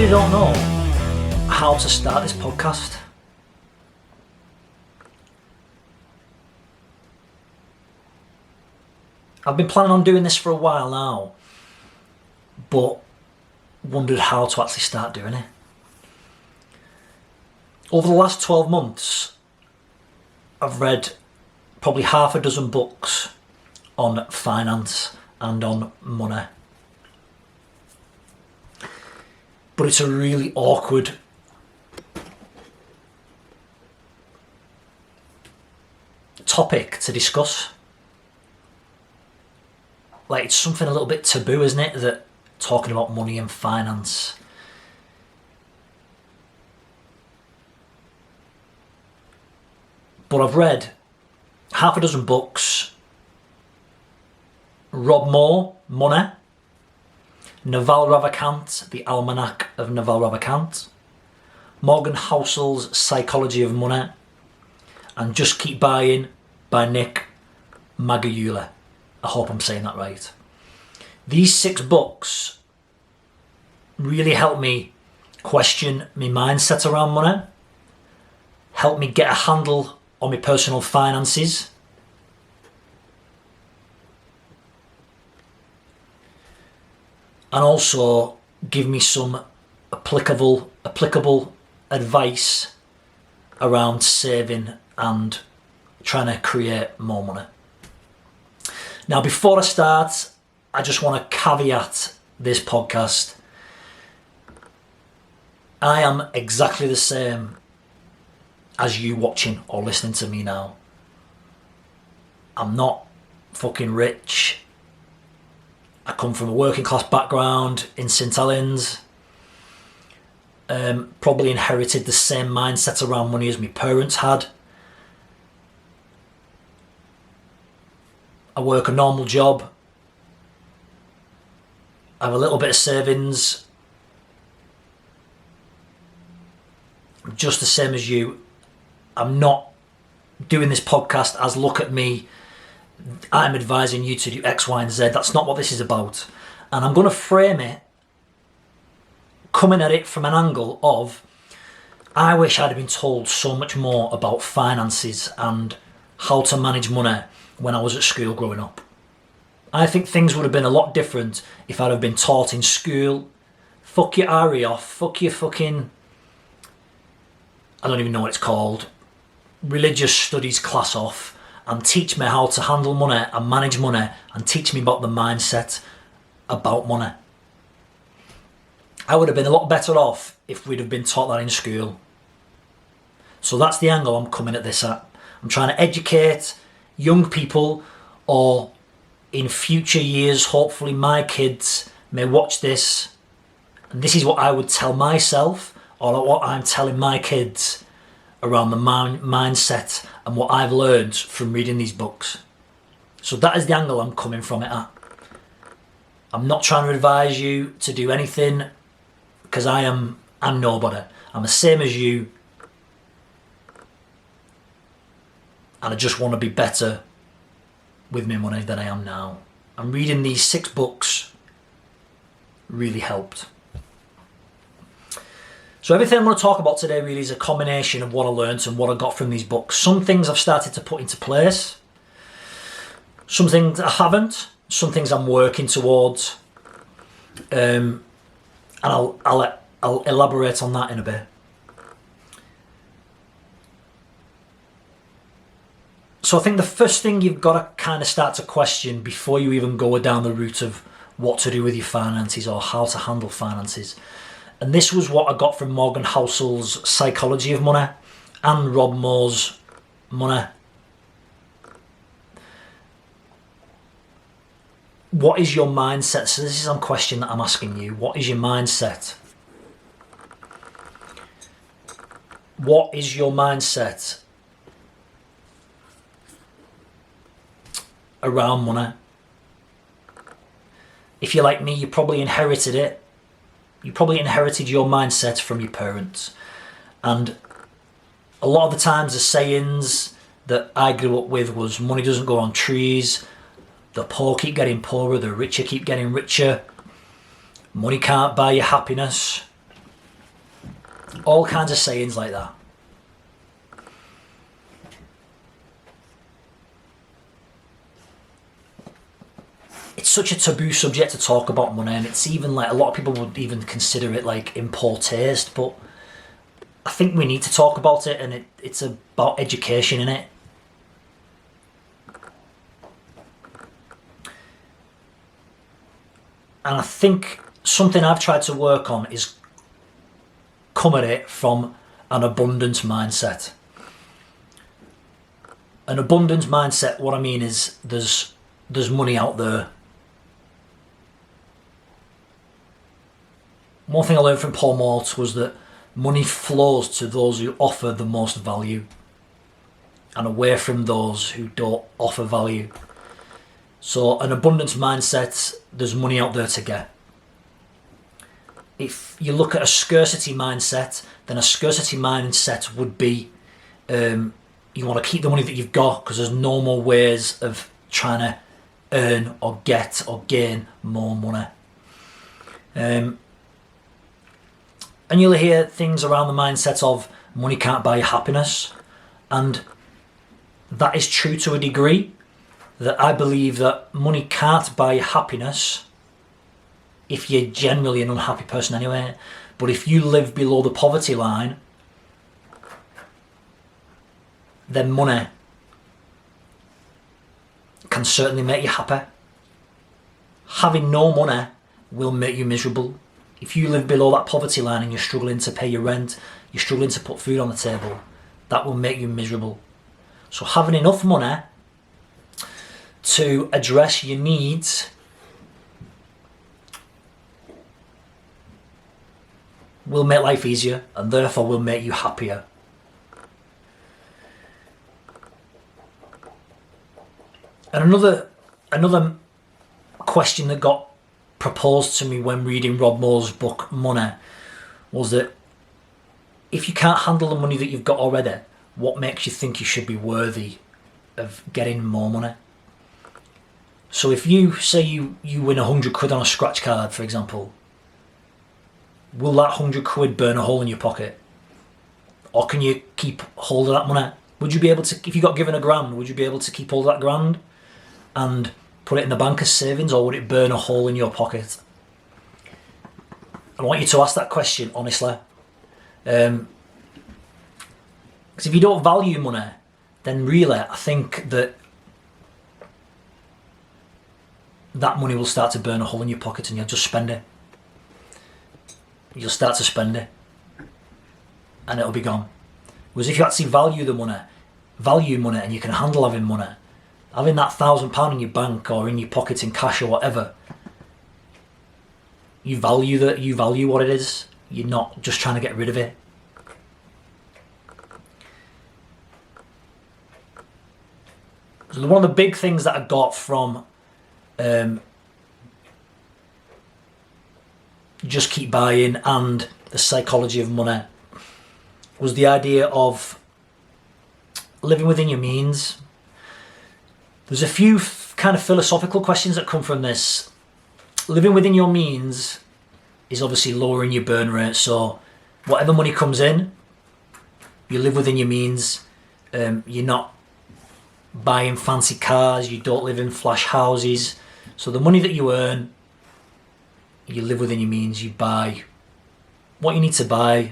really don't know how to start this podcast. I've been planning on doing this for a while now, but wondered how to actually start doing it. Over the last 12 months, I've read probably half a dozen books on finance and on money. But it's a really awkward topic to discuss. Like, it's something a little bit taboo, isn't it? That talking about money and finance. But I've read half a dozen books. Rob Moore, Money. Naval the Almanack of Naval. Morgan Housel's Phycology of Money. And Just Keep Buying by Nick Maggiulli. I hope I'm saying that right. These 6 books really helped me question my mindset around money, helped me get a handle on my personal finances, and also give me some applicable advice around saving and trying to create more money. Now, before I start, I just want to caveat this podcast. I am exactly the same as you watching or listening to me now. I'm not fucking rich. I come from a working class background in St Helens. Probably inherited the same mindset around money as my parents had. I work a normal job. I have a little bit of savings. I'm just the same as you. I'm not doing this podcast as look at me, I'm advising you to do X, Y, and Z. That's not what this is about. And I'm going to frame it coming at it from an angle of, I wish I'd have been told so much more about finances and how to manage money when I was at school growing up. I think things would have been a lot different if I'd have been taught in school, fuck your RE off, fuck your fucking, I don't even know what it's called, religious studies class off, and teach me how to handle money and manage money and teach me about the mindset about money. I would have been a lot better off if we'd have been taught that in school. So that's the angle I'm coming at this at. I'm trying to educate young people, or in future years, hopefully my kids may watch this, and this is what I would tell myself, or what I'm telling my kids around the mindset and what I've learned from reading these books. So that is the angle I'm coming from it at. I'm not trying to advise you to do anything, because I'm nobody. I'm the same as you, and I just want to be better with my money than I am now. And reading these 6 books really helped. So everything I'm going to talk about today really is a combination of what I learned and what I got from these books. Some things I've started to put into place. Some things I haven't. Some things I'm working towards. And I'll elaborate on that in a bit. So I think the first thing you've got to kind of start to question before you even go down the route of what to do with your finances or how to handle finances. And this was what I got from Morgan Housel's Phycology of Money and Rob Moore's Money. What is your mindset? So this is a question that I'm asking you. What is your mindset? What is your mindset around money? If you're like me, you probably inherited it. You probably inherited your mindset from your parents. And a lot of the times the sayings that I grew up with was money doesn't grow on trees, the poor keep getting poorer, the richer keep getting richer, money can't buy you happiness. All kinds of sayings like that. It's such a taboo subject to talk about money, and it's even like a lot of people would even consider it like in poor taste, but I think we need to talk about it, and it's about education, innit? And I think something I've tried to work on is come at it from an abundance mindset. An abundance mindset, what I mean is there's money out there. One thing I learned from Paul Mort was that money flows to those who offer the most value and away from those who don't offer value. So an abundance mindset, there's money out there to get. If you look at a scarcity mindset, then a scarcity mindset would be you want to keep the money that you've got because there's no more ways of trying to earn or get or gain more money. And you'll hear things around the mindset of money can't buy you happiness. And that is true to a degree, that I believe that money can't buy you happiness if you're generally an unhappy person anyway. But if you live below the poverty line, then money can certainly make you happy. Having no money will make you miserable. If you live below that poverty line and you're struggling to pay your rent, you're struggling to put food on the table, that will make you miserable. So having enough money to address your needs will make life easier and therefore will make you happier. And another question that got proposed to me when reading Rob Moore's book Money was that if you can't handle the money that you've got already, what makes you think you should be worthy of getting more money? So if you say you win 100 quid on a scratch card, for example, will that 100 quid burn a hole in your pocket? Or can you keep hold of that money? Would you be able to, if you got given £1,000, would you be able to keep hold of that £1,000 and put it in the bank as savings, or would it burn a hole in your pocket? I want you to ask that question honestly. Because if you don't value money, then really I think that money will start to burn a hole in your pocket and you'll just spend it. You'll start to spend it and it'll be gone. Whereas if you actually value money and you can handle having money, having that £1,000 in your bank or in your pocket in cash or whatever, you value what it is. You're not just trying to get rid of it. So one of the big things that I got from Just Keep Buying and the Psychology of Money was the idea of living within your means. There's a few kind of philosophical questions that come from this. Living within your means is obviously lowering your burn rate. So whatever money comes in, you live within your means. You're not buying fancy cars. You don't live in flash houses. So the money that you earn, you live within your means. You buy what you need to buy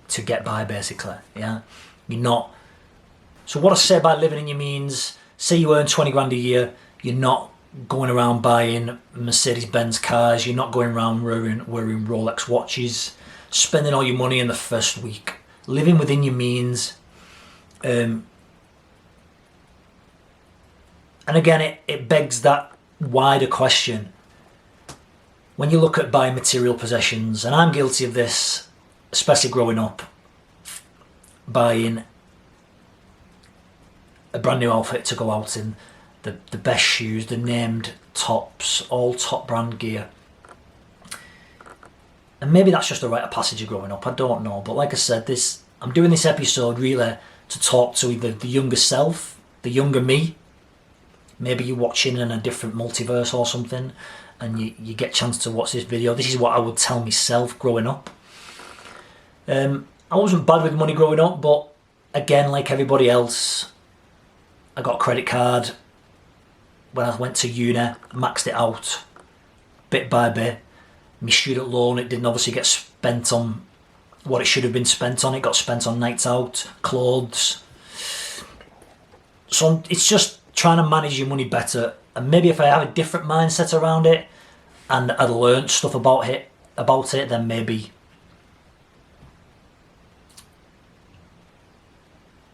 to get by, basically. Yeah, you're not. So what I say by living in your means, say you earn 20 grand a year, you're not going around buying Mercedes-Benz cars, you're not going around wearing Rolex watches, spending all your money in the first week. Living within your means. And again, it begs that wider question. When you look at buying material possessions, and I'm guilty of this, especially growing up, buying a brand new outfit to go out in, the best shoes, the named tops, all top brand gear. And maybe that's just a rite of passage of growing up, I don't know. But like I said, I'm doing this episode really to talk to either the younger self, the younger me, maybe you're watching in a different multiverse or something, and you get a chance to watch this video. This is what I would tell myself growing up. I wasn't bad with money growing up, but again, like everybody else, I got a credit card when I went to uni, maxed it out bit by bit. My student loan, it didn't obviously get spent on what it should have been spent on. It got spent on nights out, clothes. So it's just trying to manage your money better. And maybe if I have a different mindset around it and I'd learned stuff about it, then maybe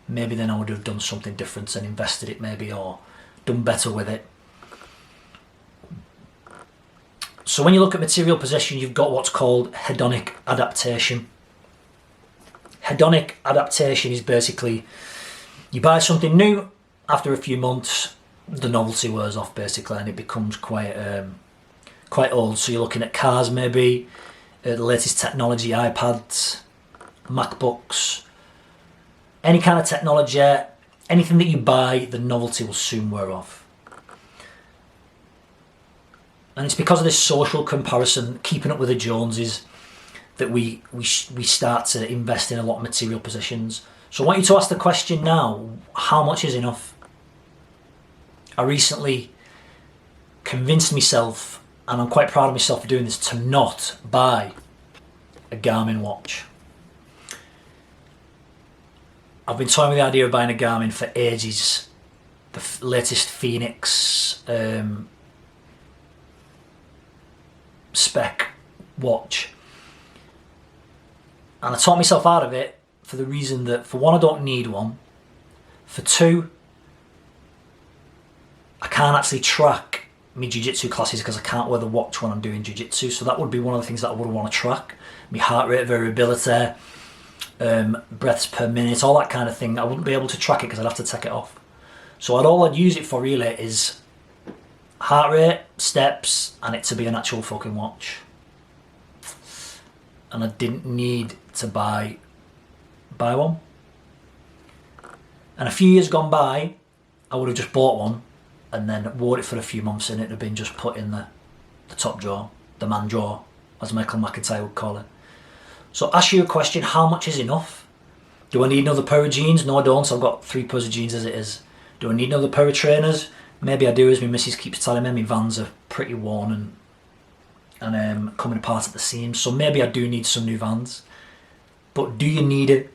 then I would have done something different and invested it maybe, or done better with it. So when you look at material possession, you've got what's called hedonic adaptation. Hedonic adaptation is basically you buy something new, after a few months the novelty wears off basically and it becomes quite old. So you're looking at cars, maybe the latest technology, iPads, MacBooks, any kind of technology, anything that you buy, the novelty will soon wear off. And it's because of this social comparison, keeping up with the Joneses, that we start to invest in a lot of material possessions. So I want you to ask the question now, how much is enough? I recently convinced myself, and I'm quite proud of myself for doing this, to not buy a Garmin watch. I've been toying with the idea of buying a Garmin for ages. The latest Phoenix spec watch. And I talked myself out of it for the reason that, for one, I don't need one. For two, I can't actually track my jiu-jitsu classes because I can't wear the watch when I'm doing jiu-jitsu. So that would be one of the things that I would want to track. My heart rate variability, breaths per minute, all that kind of thing. I wouldn't be able to track it because I'd have to take it off. So all I'd use it for really is heart rate, steps, and it to be an actual fucking watch. And I didn't need to buy one. And a few years gone by, I would have just bought one and then wore it for a few months and it'd have been just put in the top drawer, the man drawer, as Michael McIntyre would call it. So ask you a question, how much is enough? Do I need another pair of jeans? No, I don't. I've got 3 pairs of jeans as it is. Do I need another pair of trainers? Maybe I do, as my missus keeps telling me. My Vans are pretty worn and coming apart at the seams. So maybe I do need some new Vans. But do you need it?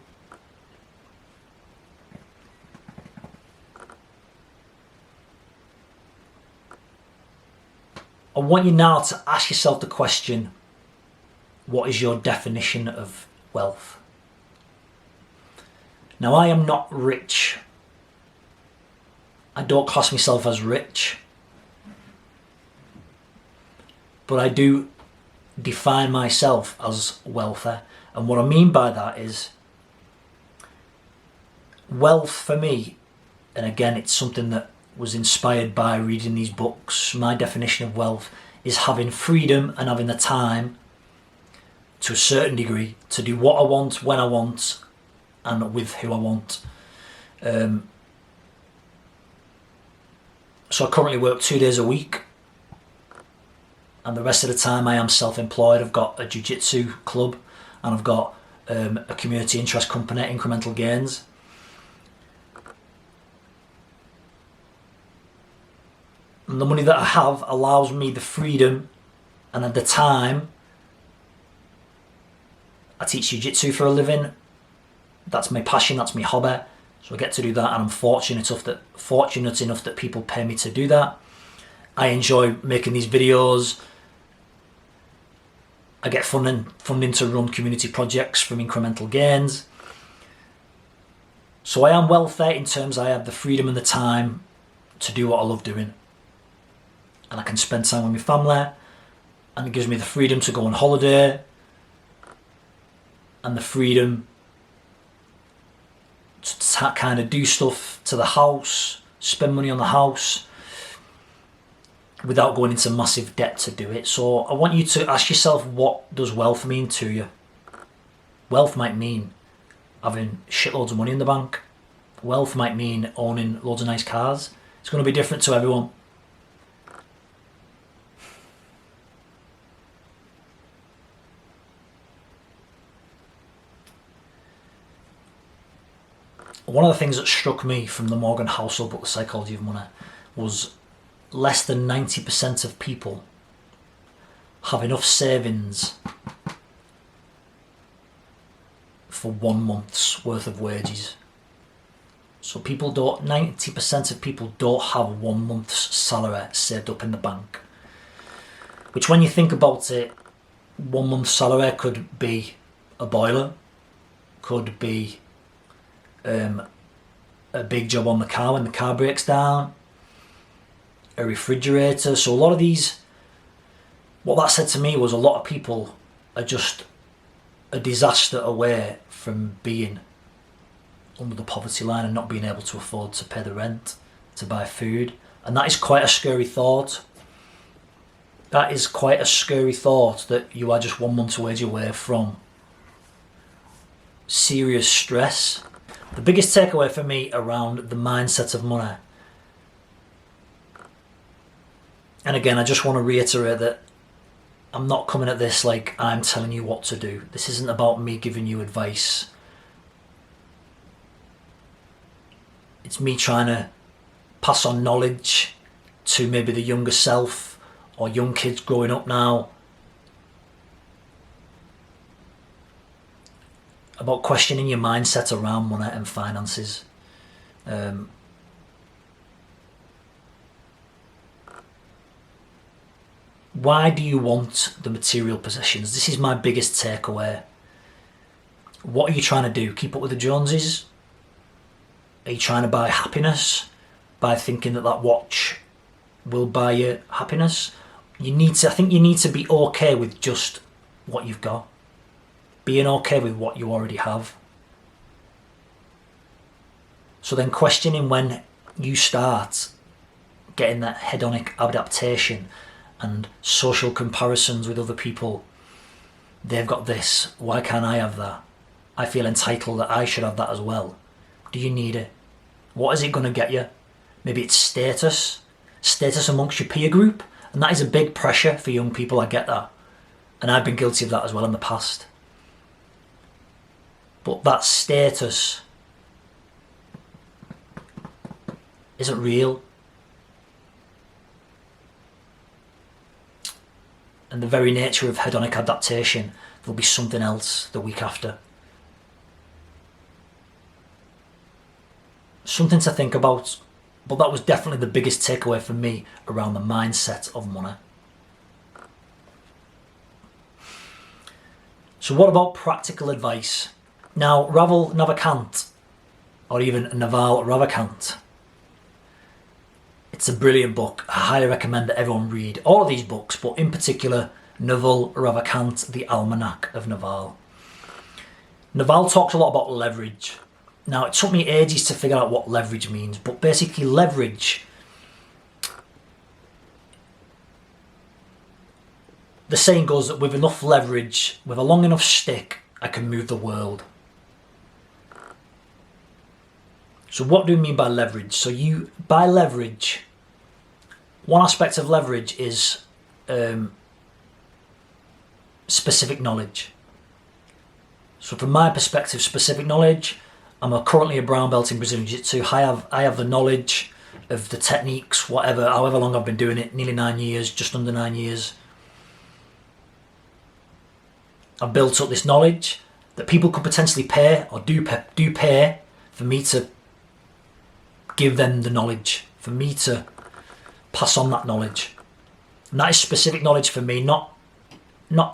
I want you now to ask yourself the question, what is your definition of wealth? Now, I am not rich. I don't class myself as rich. But I do define myself as wealthy. And what I mean by that is, wealth for me, and again, it's something that was inspired by reading these books. My definition of wealth is having freedom and having the time, to a certain degree, to do what I want, when I want, and with who I want. So I currently work 2 days a week, and the rest of the time I am self-employed. I've got a jiu-jitsu club, and I've got a community interest company, Incremental Gains. And the money that I have allows me the freedom and at the time. I teach jiu-jitsu for a living. That's my passion, that's my hobby. So I get to do that, and I'm fortunate enough that people pay me to do that. I enjoy making these videos. I get funding to run community projects from Incremental Gains. So I am wealthy in terms I have the freedom and the time to do what I love doing. And I can spend time with my family, and it gives me the freedom to go on holiday, and the freedom to kind of do stuff to the house, spend money on the house, without going into massive debt to do it. So I want you to ask yourself, what does wealth mean to you? Wealth might mean having shitloads of money in the bank. Wealth might mean owning loads of nice cars. It's going to be different to everyone. One of the things that struck me from the Morgan Housel book, The Psychology of Money, was less than 90% of people have enough savings for 1 month's worth of wages. So 90% of people don't have 1 month's salary saved up in the bank. Which, when you think about it, 1 month's salary could be a boiler, could be a big job on the car when the car breaks down, a refrigerator. So a lot of these, what that said to me was a lot of people are just a disaster away from being under the poverty line and not being able to afford to pay the rent, to buy food. And that is quite a scary thought. That is quite a scary thought, that you are just 1 month's wage away from serious stress. The biggest takeaway for me around the mindset of money, and again, I just want to reiterate that I'm not coming at this like I'm telling you what to do. This isn't about me giving you advice. It's me trying to pass on knowledge to maybe the younger self or young kids growing up now about questioning your mindset around money and finances. Why do you want the material possessions? This is my biggest takeaway. What are you trying to do? Keep up with the Joneses? Are you trying to buy happiness by thinking that that watch will buy you happiness? I think you need to be okay with just what you've got. Being okay with what you already have. So then questioning when you start getting that hedonic adaptation and social comparisons with other people. They've got this, why can't I have that? I feel entitled that I should have that as well. Do you need it? What is it going to get you? Maybe it's status amongst your peer group, and that is a big pressure for young people, I get that. And I've been guilty of that as well in the past. But that status isn't real. And the very nature of hedonic adaptation, there'll be something else the week after. Something to think about, but that was definitely the biggest takeaway for me around the mindset of money. So what about practical advice? Now, Naval, or even Naval Ravikant, it's a brilliant book. I highly recommend that everyone read all of these books, but in particular, Naval Ravikant, The Almanack of Naval. Naval talks a lot about leverage. Now, it took me ages to figure out what leverage means, but basically leverage, the saying goes that with enough leverage, with a long enough stick, I can move the world. So what do we mean by leverage? So by leverage, one aspect of leverage is specific knowledge. So from my perspective, specific knowledge, I'm currently a brown belt in Brazilian Jiu-Jitsu. I have the knowledge of the techniques, however long I've been doing it, nearly 9 years, just under 9 years. I've built up this knowledge that people could potentially pay or do pay for me to give them the knowledge, for me to pass on that knowledge. And that is specific knowledge for me. Not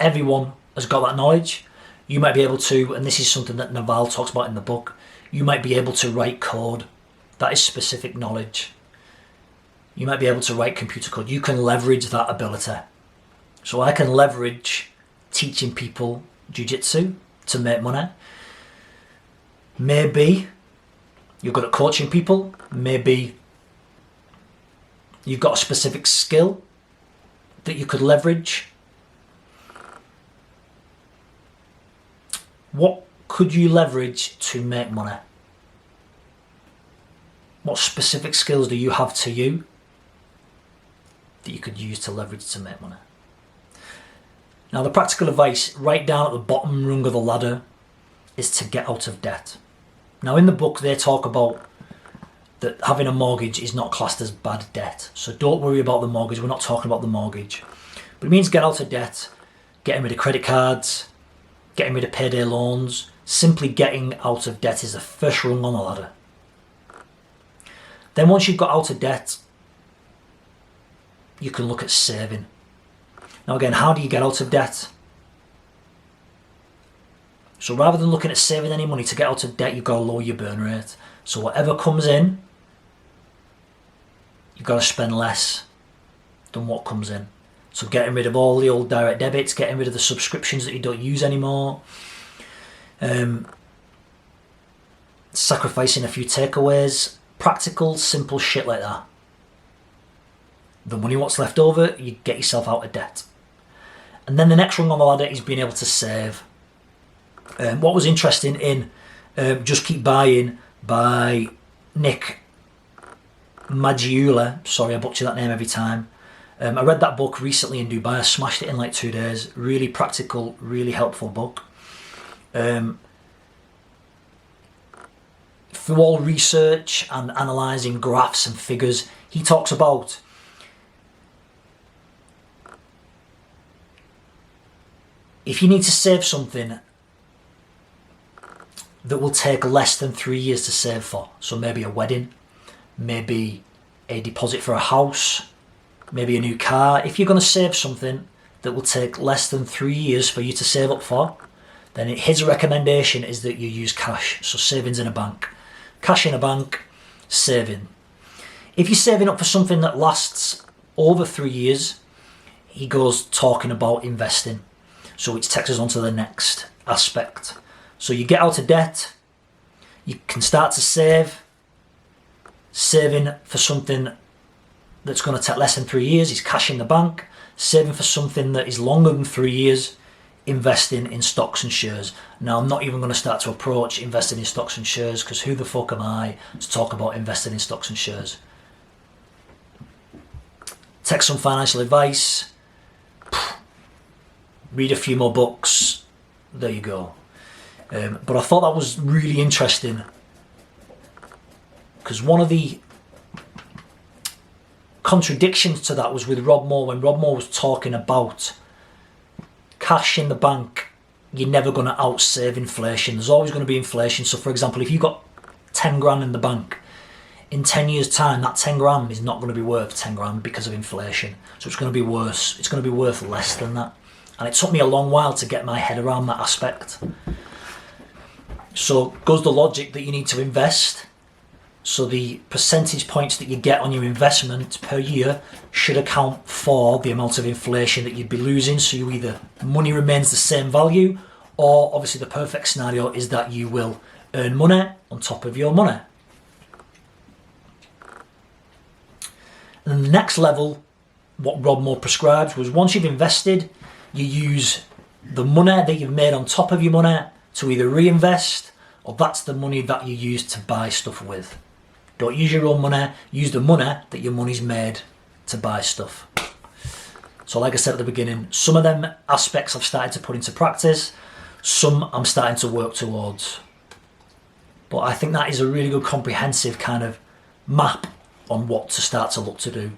everyone has got that knowledge. You might be able to, and this is something that Naval talks about in the book, you might be able to write code. That is specific knowledge. You might be able to write computer code. You can leverage that ability. So I can leverage teaching people jiu-jitsu to make money. Maybe you're good at coaching people. Maybe you've got a specific skill that you could leverage. What could you leverage to make money? What specific skills do you have to you that you could use to leverage to make money? Now, the practical advice right down at the bottom rung of the ladder is to get out of debt. Now, in the book, they talk about that having a mortgage is not classed as bad debt. So don't worry about the mortgage. We're not talking about the mortgage. But it means get out of debt, getting rid of credit cards, getting rid of payday loans. Simply getting out of debt is the first rung on the ladder. Then once you've got out of debt, you can look at saving. Now again, how do you get out of debt? So rather than looking at saving any money to get out of debt, you've got to lower your burn rate. So whatever comes in, you've got to spend less than what comes in. So getting rid of all the old direct debits, getting rid of the subscriptions that you don't use anymore, sacrificing a few takeaways, practical, simple shit like that. The money what's left over, you get yourself out of debt. And then the next rung on the ladder is being able to save. What was interesting in Just Keep Buying by Nick Maggiulli, sorry I butcher that name every time. I read that book recently in Dubai. I smashed it in like 2 days. Really practical, really helpful book. Through all research and analysing graphs and figures, he talks about if you need to save something that will take less than 3 years to save for, so maybe a wedding, maybe a deposit for a house, maybe a new car, if you're going to save something that will take less than 3 years for you to save up for, then his recommendation is that you use cash, so savings in a bank. Cash in a bank, saving. If you're saving up for something that lasts over 3 years, he goes talking about investing. So which takes us on to the next aspect. So you get out of debt, you can start to save. Saving for something that's going to take less than 3 years is cash in the bank. Saving for something that is longer than 3 years, investing in stocks and shares. Now, I'm not even going to start to approach investing in stocks and shares because who the fuck am I to talk about investing in stocks and shares? Take some financial advice, read a few more books, there you go. But I thought that was really interesting because one of the contradictions to that was with Rob Moore, when Rob Moore was talking about cash in the bank, you're never going to outsave inflation. There's always going to be inflation. So for example, if you've got 10 grand in the bank, in 10 years time, that 10 grand is not going to be worth 10 grand because of inflation. So it's going to be worse. It's going to be worth less than that. And it took me a long while to get my head around that aspect. So goes the logic that you need to invest. So the percentage points that you get on your investment per year should account for the amount of inflation that you'd be losing. So you either money remains the same value, or obviously the perfect scenario is that you will earn money on top of your money. And the next level, what Rob Moore prescribes was once you've invested, you use the money that you've made on top of your money to either reinvest, or that's the money that you use to buy stuff with. Don't use your own money, use the money that your money's made to buy stuff. So like I said at the beginning, some of them aspects I've started to put into practice, some I'm starting to work towards. But I think that is a really good comprehensive kind of map on what to start to look to do.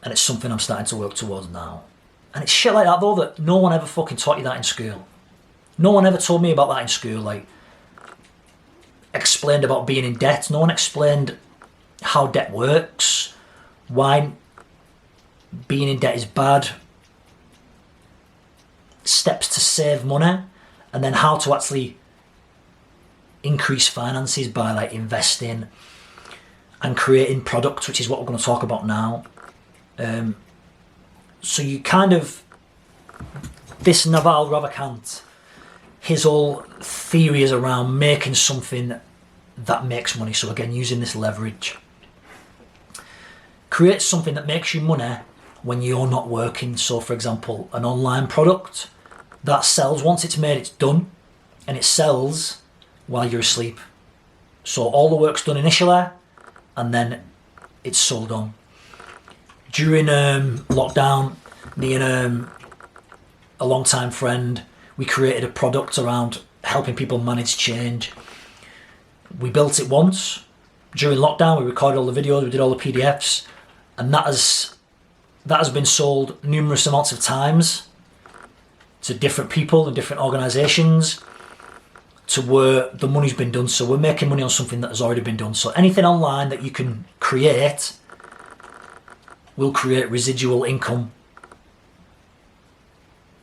And it's something I'm starting to work towards now. And it's shit like that though, that no one ever fucking taught you that in school. No one ever told me about that in school, like explained about being in debt. No one explained how debt works, why being in debt is bad, steps to save money, and then how to actually increase finances by like investing and creating products, which is what we're going to talk about now. So you kind of, this Naval Ravikant, his whole theory is around making something that makes money. So again, using this leverage. Create something that makes you money when you're not working. So for example, an online product that sells, once it's made, it's done, and it sells while you're asleep. So all the work's done initially, and then it's sold on. During lockdown, me and a long-time friend, we created a product around helping people manage change. We built it once. During lockdown, we recorded all the videos, we did all the PDFs, and that has been sold numerous amounts of times to different people and different organisations, to where the money's been done. So we're making money on something that has already been done. So anything online that you can create will create residual income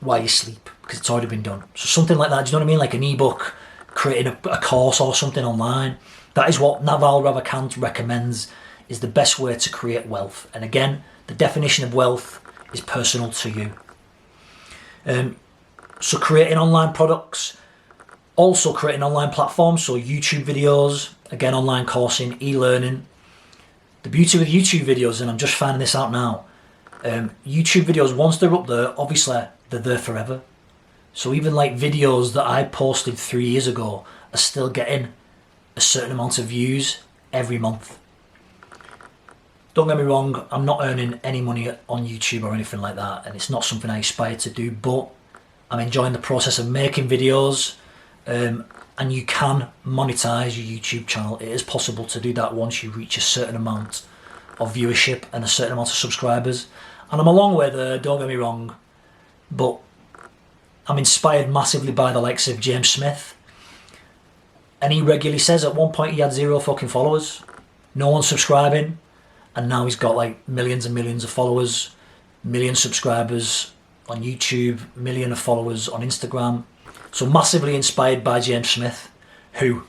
while you sleep, because it's already been done. So something like that, do you know what I mean? Like an ebook, creating a course or something online. That is what Naval Ravikant recommends is the best way to create wealth. And again, the definition of wealth is personal to you. So creating online products, also creating online platforms, so YouTube videos, again, online coursing, e-learning. The beauty with YouTube videos, and I'm just finding this out now, YouTube videos, once they're up there, obviously they're there forever. So even like videos that I posted 3 years ago are still getting a certain amount of views every month. Don't get me wrong, I'm not earning any money on YouTube or anything like that, and it's not something I aspire to do, but I'm enjoying the process of making videos, and you can monetize your YouTube channel. It is possible to do that once you reach a certain amount of viewership and a certain amount of subscribers. And I'm a long way there, don't get me wrong, but I'm inspired massively by the likes of James Smith. And he regularly says at one point he had 0 fucking followers, no one subscribing, and now he's got like millions and millions of followers, million subscribers on YouTube, million of followers on Instagram. So massively inspired by James Smith, who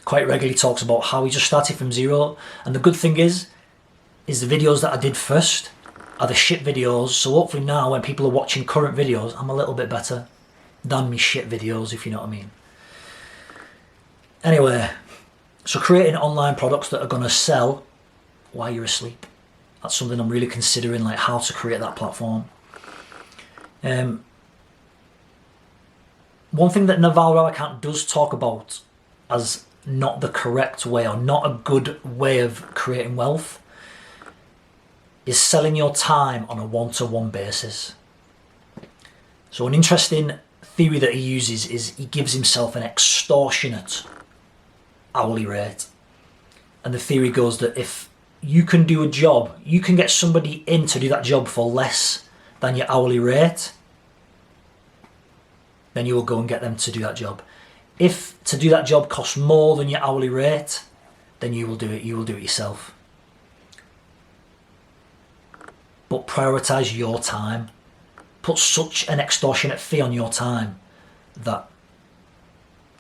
quite regularly talks about how he just started from 0. And the good thing is the videos that I did first are the shit videos. So hopefully now when people are watching current videos, I'm a little bit better than me shit videos, if you know what I mean. Anyway, so creating online products that are going to sell while you're asleep. That's something I'm really considering, like how to create that platform. One thing that Naval Ravikant does talk about as not the correct way or not a good way of creating wealth is selling your time on a one-to-one basis. So an interesting theory that he uses is he gives himself an extortionate hourly rate. And the theory goes that if you can do a job, you can get somebody in to do that job for less than your hourly rate, then you will go and get them to do that job. If to do that job costs more than your hourly rate, then you will do it yourself. But prioritize your time. Put such an extortionate fee on your time that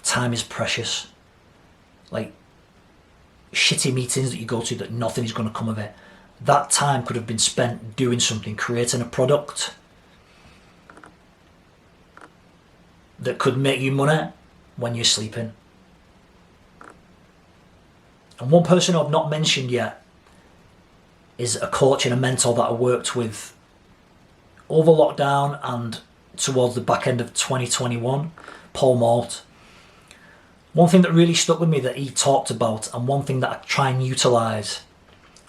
time is precious. Like shitty meetings that you go to that nothing is going to come of it. That time could have been spent doing something, creating a product that could make you money when you're sleeping. And one person I've not mentioned yet is a coach and a mentor that I worked with over lockdown and towards the back end of 2021, Paul Mort. One thing that really stuck with me that he talked about, and one thing that I try and utilise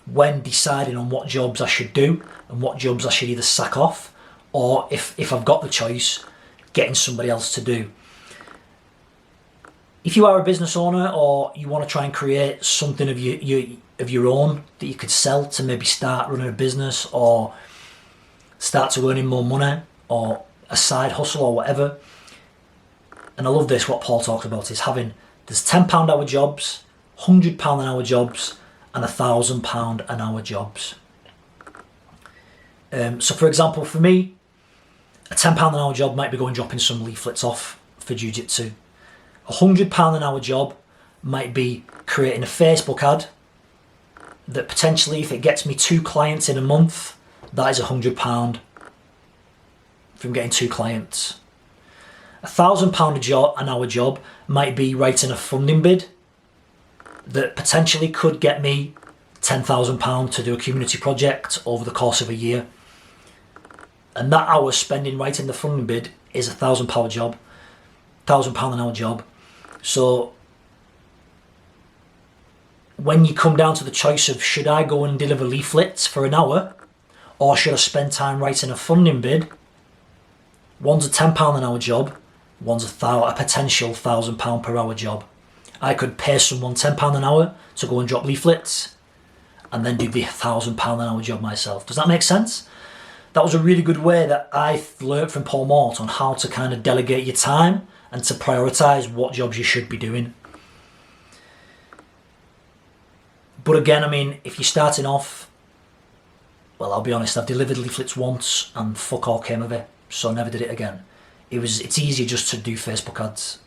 when deciding on what jobs I should do and what jobs I should either sack off, or if I've got the choice, getting somebody else to do. If you are a business owner or you want to try and create something of your own that you could sell to maybe start running a business or start to earning more money or a side hustle or whatever. And I love this, what Paul talks about is there's £10 hour jobs, £100 an hour jobs and £1,000 an hour jobs. So for example, for me, a £10 an hour job might be going dropping some leaflets off for jiu-jitsu. A £100 an hour job might be creating a Facebook ad that potentially, if it gets me 2 clients in a month, that is £100 from getting 2 clients. A £1,000 an hour job might be writing a funding bid that potentially could get me £10,000 to do a community project over the course of a year. And that hour spending writing the funding bid is a £1,000 job, £1,000 an hour job. So when you come down to the choice of should I go and deliver leaflets for an hour or should I spend time writing a funding bid, one's a £10 an hour job, one's a potential £1,000 per hour job. I could pay someone £10 an hour to go and drop leaflets and then do the £1,000 an hour job myself. Does that make sense? That was a really good way that I learnt from Paul Mort on how to kind of delegate your time and to prioritise what jobs you should be doing. But again, I mean, if you're starting off, well, I'll be honest, I've delivered leaflets once and fuck all came of it, so I never did it again. It's easier just to do Facebook ads.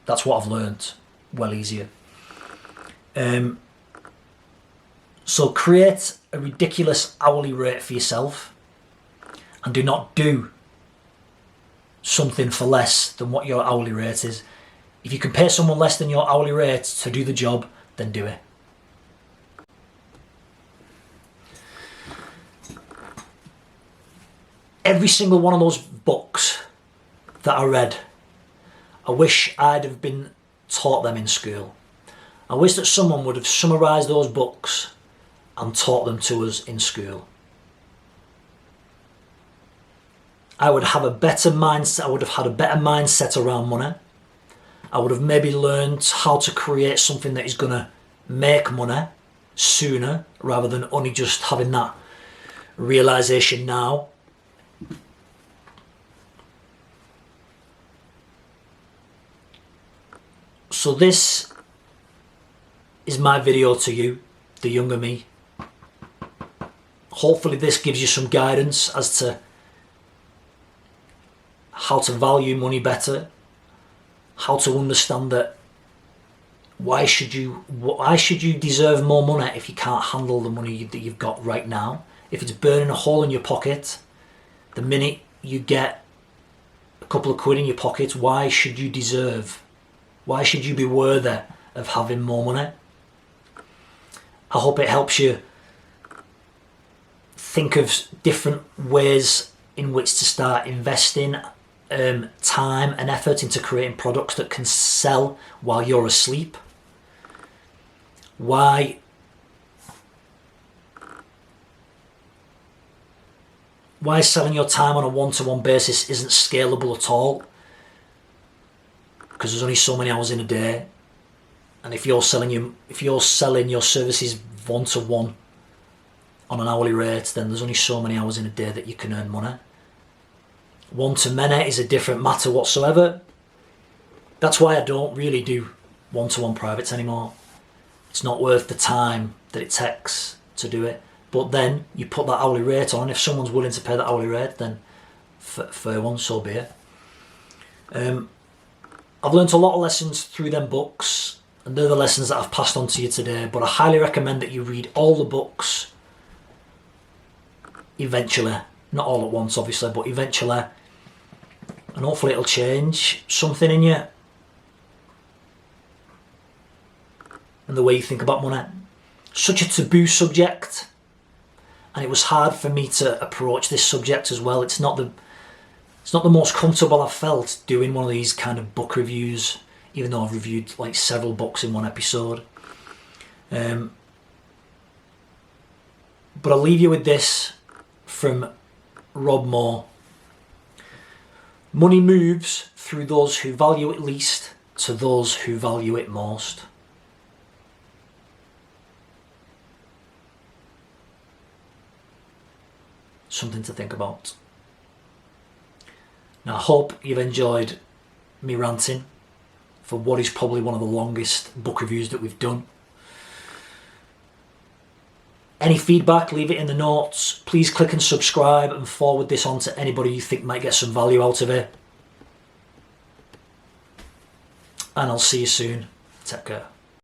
That's what I've learnt. Well easier. So create a ridiculous hourly rate for yourself and do not do something for less than what your hourly rate is. If you can pay someone less than your hourly rate to do the job, then do it. Every single one of those books that I read, I wish I'd have been taught them in school. I wish that someone would have summarised those books and taught them to us in school. I would have a better mindset. I would have had a better mindset around money. I would have maybe learned how to create something that is going to make money sooner rather than only just having that realisation now. So this is my video to you, the younger me. Hopefully this gives you some guidance as to how to value money better, how to understand that why should you deserve more money if you can't handle the money that you've got right now. If it's burning a hole in your pocket, the minute you get a couple of quid in your pocket, why should you be worthy of having more money? I hope it helps you think of different ways in which to start investing time and effort into creating products that can sell while you're asleep. Why selling your time on a one-to-one basis isn't scalable at all, because there's only so many hours in a day, and if you're selling your services one-to-one on an hourly rate, then there's only so many hours in a day that you can earn money. One-to-many is a different matter whatsoever. That's why I don't really do one-to-one privates anymore. It's not worth the time that it takes to do it. But then you put that hourly rate on, and if someone's willing to pay that hourly rate, then fair one, so be it. I've learnt a lot of lessons through them books, and they're the lessons that I've passed on to you today, but I highly recommend that you read all the books eventually. Not all at once, obviously, but eventually. And hopefully it'll change something in you and the way you think about money. Such a taboo subject, and it was hard for me to approach this subject as well. It's not the most comfortable I've felt doing one of these kind of book reviews, even though I've reviewed like several books in one episode. But I'll leave you with this from Rob Moore. Money moves through those who value it least to those who value it most. Something to think about. Now, I hope you've enjoyed me ranting for what is probably one of the longest book reviews that we've done. Any feedback, leave it in the notes. Please click and subscribe and forward this on to anybody you think might get some value out of it. And I'll see you soon. Take care.